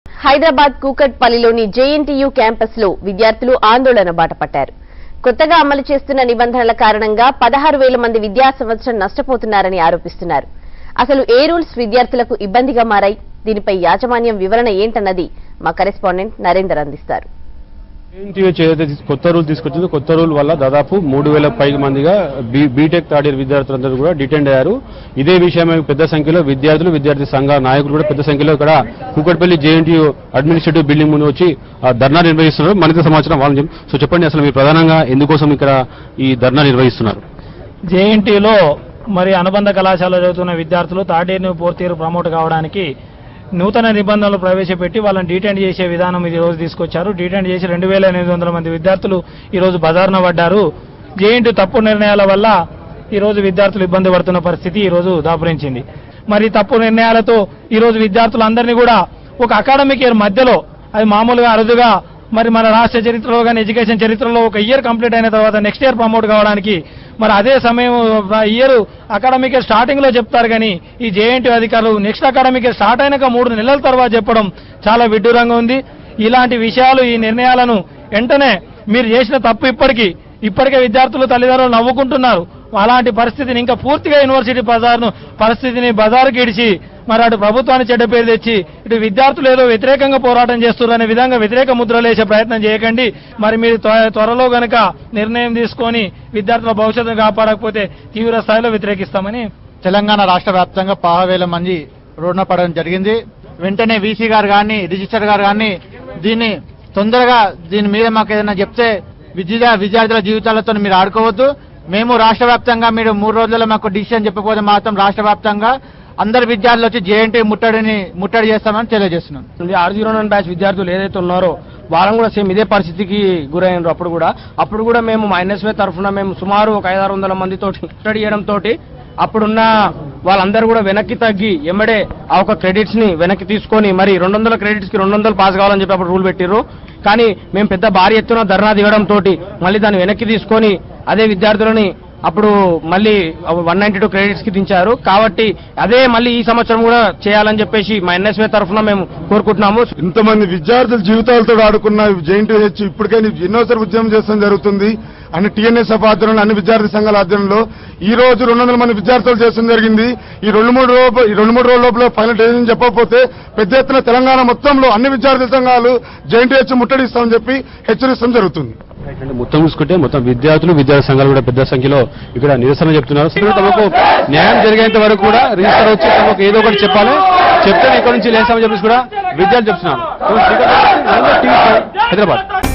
Hyderabad కూకట్పల్లిలోని JNTU campus లో విద్యార్థులు ఆందోళన బాటపట్టారు. కొత్తగా అమలు చేస్తున్న నిబంధనల కారణంగా 16,000 మంది విద్యా సంవత్సరం నష్టపోతున్నారని ఆరోపిస్తున్నారు. అసలు ఏ రూల్స్ విద్యార్థులకు ఇబ్బందిగా మారాయి? దీనిపై యాజమాన్యం వివరణ ఏంటన్నది మా కరెస్పాండెంట్ నరేందర్ అందిస్తారు. కొత్త రూల్ తీసుకొచ్చింది. కొత్త రూల్ వల్ల దాదాపు 3,000 పైగా మందిగా బీటెక్ థర్డ్ ఇయర్ విద్యార్థులందరూ కూడా డిటెండ్ అయ్యారు. ఇదే విషయమై పెద్ద సంఖ్యలో విద్యార్థులు, విద్యార్థి సంఘ నాయకులు కూడా పెద్ద సంఖ్యలో ఇక్కడ కూకట్పల్లి జేఎన్టీయూ అడ్మినిస్ట్రేటివ్ బిల్డింగ్ ముందు వచ్చి ధర్నా నిర్వహిస్తున్నారు. మరింత సమాచారం వాళ్ళని. సో చెప్పండి, అసలు మీరు ప్రధానంగా ఎందుకోసం ఇక్కడ ఈ ధర్నా నిర్వహిస్తున్నారు? జేఎన్టీయూలో మరి అనుబంధ కళాశాలలో చదువుతున్న విద్యార్థులు third year fourth year promote కావడానికి నూతన నిబంధనలు ప్రవేశపెట్టి వాళ్ళని డీటెండ్ చేసే విధానం ఈ రోజు తీసుకొచ్చారు. డీటెండ్ చేసి 2,800 మంది విద్యార్థులు ఈ రోజు బజార్న పడ్డారు. జేఎన్టీయూ తప్పు నిర్ణయాల వల్ల ఈ రోజు విద్యార్థులు ఇబ్బంది పడుతున్న పరిస్థితి ఈ రోజు దాపురించింది. మరి తప్పు నిర్ణయాలతో ఈ రోజు విద్యార్థులందరినీ కూడా ఒక అకాడమిక్ ఇయర్ మధ్యలో, అది మామూలుగా అరుదుగా మరి మన రాష్ట్ర చరిత్రలో కానీ ఎడ్యుకేషన్ చరిత్రలో ఒక ఇయర్ కంప్లీట్ అయిన తర్వాత నెక్స్ట్ ఇయర్ ప్రమోట్ కావడానికి మరి అదే సమయం ఇయర్ అకాడమిక్ ఇయర్ స్టార్టింగ్ లో చెప్తారు. కానీ ఈ జేఎన్టీయూ అధికారులు నెక్స్ట్ అకాడమిక్ ఇయర్ స్టార్ట్ అయినాక 3 నెలల తర్వాత చెప్పడం చాలా విడ్డూరంగా ఉంది. ఇలాంటి విషయాలు, ఈ నిర్ణయాలను వెంటనే మీరు చేసిన తప్పు ఇప్పటికే విద్యార్థులు తల్లిదండ్రులు నవ్వుకుంటున్నారు. అలాంటి పరిస్థితిని ఇంకా పూర్తిగా యూనివర్సిటీ పరిస్థితిని బజారుకి ఇడిచి మరి అటు ప్రభుత్వాన్ని చెడ్డ పేరు తెచ్చి ఇటు విద్యార్థులు ఏదో వ్యతిరేకంగా పోరాటం చేస్తున్నారనే విధంగా వ్యతిరేక ముద్రలు వేసే ప్రయత్నం చేయకండి. మరి మీరు త్వరలో గనక నిర్ణయం తీసుకొని విద్యార్థుల భవిష్యత్తును కాపాడకపోతే తీవ్ర స్థాయిలో వ్యతిరేకిస్తామని. తెలంగాణ రాష్ట్ర వ్యాప్తంగా 10,000 మంది రోడ్డున పడడం జరిగింది. వెంటనే వీసీ గారు కానీ రిజిస్టర్ గారు కానీ దీన్ని తొందరగా దీని మీద మాకు ఏదైనా చెప్తే విద్యార్థుల జీవితాలతో మీరు ఆడుకోవద్దు. మేము రాష్ట్ర వ్యాప్తంగా మీరు 3 రోజుల్లో మాకు డిసిషన్ చెప్పకపోతే మాత్రం రాష్ట్ర వ్యాప్తంగా అందరు విద్యార్థులు వచ్చి జేఎన్టీయూ ముట్టడి చేస్తామని తెలియజేస్తున్నాం. R09 బ్యాచ్ విద్యార్థులు ఏదైతే ఉన్నారో వాళ్ళని కూడా సేమ్ ఇదే పరిస్థితికి గురైనారు. అప్పుడు కూడా మేము NSY తరఫున మేము సుమారు ఒక 500-600 మందితో ముట్టడి చేయడంతో అప్పుడున్న వాళ్ళందరూ కూడా వెనక్కి తగ్గి ఎమ్మడే ఆ ఒక క్రెడిట్స్ ని వెనక్కి తీసుకొని మరి 200 క్రెడిట్స్ కి 200 పాస్ కావాలని చెప్పి అప్పుడు రూల్ పెట్టిర్రు. కానీ మేము పెద్ద భారీ ఎత్తున ధర్నా దిగడంతో మళ్ళీ దాన్ని వెనక్కి తీసుకొని అదే విద్యార్థులని అప్పుడు మళ్ళీ 192 క్రెడిట్స్ కి దించారు. కాబట్టి అదే మళ్ళీ ఈ సంవత్సరం కూడా చేయాలని చెప్పేసి మా NSY తరఫున మేము కోరుకుంటున్నాము. ఇంతమంది విద్యార్థుల జీవితాలతో ఆడుకున్న జేఎన్టీయూ ఇప్పటికే ఎన్నోసారి ఉద్యమం చేస్తాం జరుగుతుంది. అన్ని TNSF ఆధ్వర్యంలో, అన్ని విద్యార్థి సంఘాల ఆధ్వర్యంలో ఈ రోజు 200 మంది విద్యార్థులు చేస్తడం జరిగింది. ఈ 2-3 రోజుల లోపల ఫైనల్ డెసిషన్ చెప్పకపోతే పెద్ద ఎత్తున తెలంగాణ మొత్తంలో అన్ని విద్యార్థి సంఘాలు జేఎన్టీయూ ముట్టడిస్తామని చెప్పి హెచ్చరిస్తాం జరుగుతుంది. మొత్తం చూసుకుంటే మొత్తం విద్యార్థులు, విద్యార్థి సంఘాలు కూడా పెద్ద సంఖ్యలో ఇక్కడ నిరసన చెప్తున్నారు. తమకు న్యాయం జరిగేంత వరకు కూడా రిజిస్టర్ వచ్చి తమకు ఏదో ఒకటి చెప్పాలి, చెప్తే ఇక్కడ నుంచి లేస్తామని చెప్పేసి కూడా విద్యార్థులు చెప్తున్నారు. హైదరాబాద్.